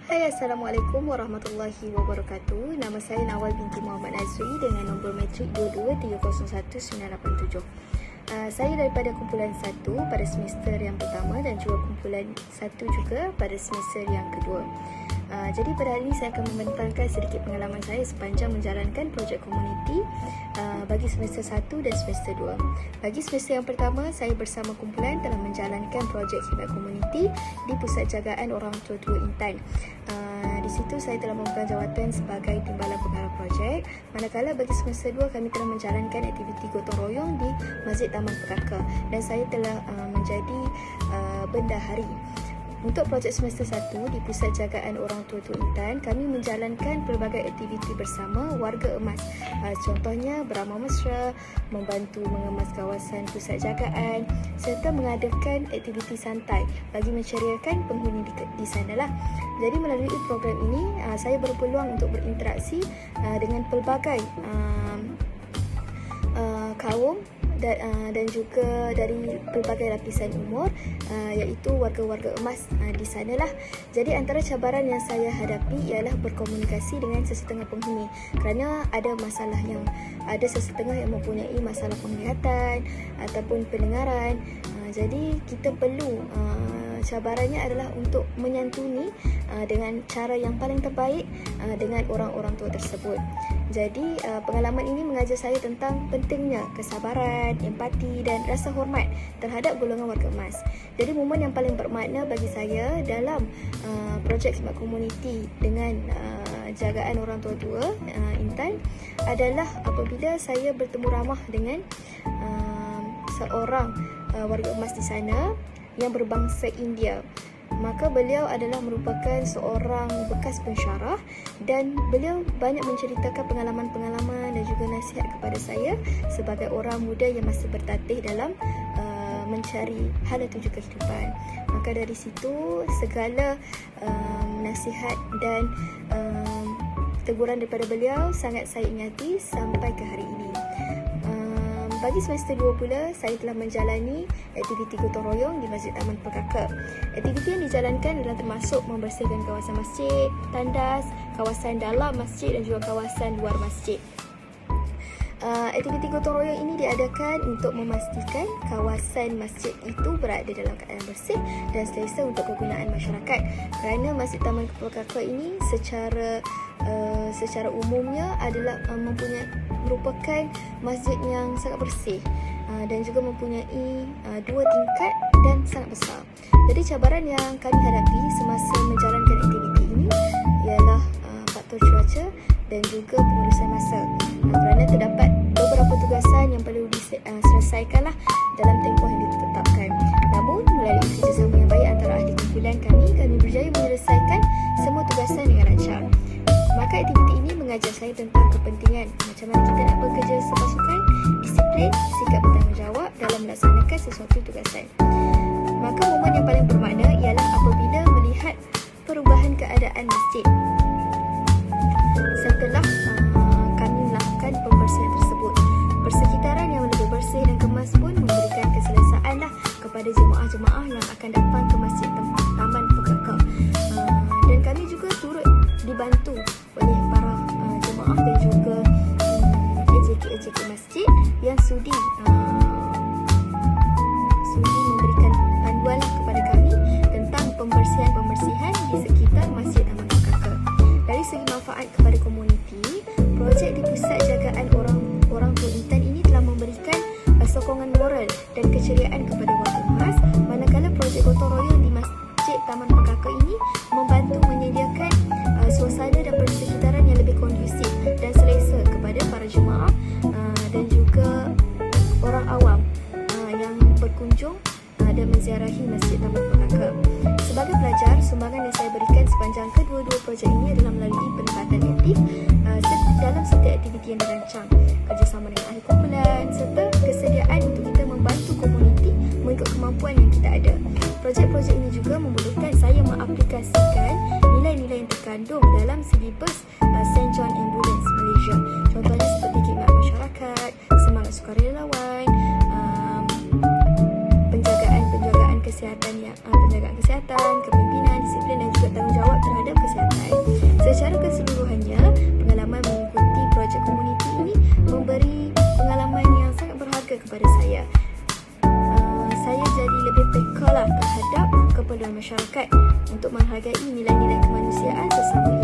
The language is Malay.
Hai, Assalamualaikum warahmatullahi wabarakatuh. Nama saya Nawal binti Muhammad Azri dengan nombor matrik 223011987. Saya daripada kumpulan 1 pada semester yang pertama dan juga kumpulan 1 juga pada semester yang kedua. Jadi pada hari ini saya akan membentangkan sedikit pengalaman saya sepanjang menjalankan projek komuniti bagi semester 1 dan semester 2. Bagi semester yang pertama, saya bersama kumpulan telah menjalankan projek khidmat komuniti di Pusat Jagaan Orang Tua Intan. Di situ saya telah memegang jawatan sebagai timbalan pengarah projek. Manakala bagi semester 2 kami telah menjalankan aktiviti gotong royong di Masjid Taman Pekaka dan saya telah menjadi bendahari. Untuk projek semester 1 di Pusat Jagaan Orang Tua Intan, kami menjalankan pelbagai aktiviti bersama warga emas. Contohnya beramal mesra, membantu mengemas kawasan pusat jagaan serta mengadakan aktiviti santai bagi menceriakan penghuni di sanalah. Jadi melalui program ini, saya berpeluang untuk berinteraksi dengan pelbagai kaum dan juga dari pelbagai lapisan umur, iaitu warga-warga emas di sanalah. Jadi antara cabaran yang saya hadapi ialah berkomunikasi dengan sesetengah penghuni, kerana ada sesetengah yang mempunyai masalah penglihatan ataupun pendengaran. Jadi kita perlu cabarannya adalah untuk menyantuni dengan cara yang paling terbaik dengan orang-orang tua tersebut. Jadi pengalaman ini mengajar saya tentang pentingnya kesabaran, empati dan rasa hormat terhadap golongan warga emas. Jadi momen yang paling bermakna bagi saya dalam projek khidmat komuniti dengan jagaan orang tua Intan adalah apabila saya bertemu ramah dengan seorang warga emas di sana yang berbangsa India. Maka beliau adalah merupakan seorang bekas pensyarah dan beliau banyak menceritakan pengalaman-pengalaman dan juga nasihat kepada saya sebagai orang muda yang masih bertatih dalam mencari hala tuju kehidupan. Maka dari situ segala nasihat dan teguran daripada beliau sangat saya ingati sampai ke hari ini. Bagi semester 2 pula, saya telah menjalani aktiviti gotong royong di Masjid Taman Pekaka. Aktiviti yang dijalankan adalah termasuk membersihkan kawasan masjid, tandas, kawasan dalam masjid dan juga kawasan luar masjid. Aktiviti gotong royong ini diadakan untuk memastikan kawasan masjid itu berada dalam keadaan bersih dan selesa untuk kegunaan masyarakat. Kerana Masjid Taman Pekaka ini secara umumnya adalah merupakan masjid yang sangat bersih dan juga mempunyai 2 tingkat dan sangat besar. Jadi cabaran yang kami hadapi semasa menjalankan aktiviti ini ialah faktor cuaca dan juga pengurusan masa, kerana terdapat beberapa tugasan yang perlu diselesaikanlah dalam tempoh yang ditetapkan. Namun melalui kerjasama yang baik antara ahli kumpulan kami berjaya menyelesaikan semua tugasan dengan lancar. Maka aktiviti ini mengajar saya tentang kepentingan macam mana kita nak bekerja sepasukan, disiplin, sikap bertanggungjawab dalam melaksanakan sesuatu tugasan. Maka momen yang paling bermakna ialah apabila melihat perubahan keadaan masjid setelah kami melakukan pembersihan tersebut. Persekitaran yang lebih bersih dan kemas pun memberikan keselesaan kepada jemaah-jemaah yang akan datang ke Masjid Taman Pekaka. Dan kami juga turut dibantu oleh para jemaah dan juga AJK masjid yang sudi memberikan panduan kepada kami tentang pembersihan di sekitar Masjid Taman Pekaka. Dari segi manfaat kepada komuniti, projek di Pusat Jagaan Orang Tua Intan ini telah memberikan sokongan moral dan keceriaan kepada warga emas, manakala projek gotong royong di Masjid Taman Pekaka ini membantu menyediakan suasana dan persekitaran yang lebih kondusif dan selesa kepada para jemaah dan juga orang awam yang berkunjung dan menziarahi Masjid Taman Pekaka. Sebagai pelajar, sumbangan yang saya berikan sepanjang kedua-dua projek ini adalah melalui penempatan aktif dalam setiap aktiviti yang dirancang, kerjasama dengan ahli kumpulan serta kesediaan untuk kita membantu komuniti mengikut kemampuan yang kita ada. Projek-projek ini juga membolehkan saya mengaplikasikan nilai-nilai yang terkandung dalam silibus St. John Ambulance Malaysia. Contohnya seperti khidmat masyarakat, semangat sukarelawan, penjagaan kesihatan, kepimpinan, disiplin dan juga tanggungjawab terhadap kesihatan masyarakat untuk menghargai nilai-nilai kemanusiaan sesama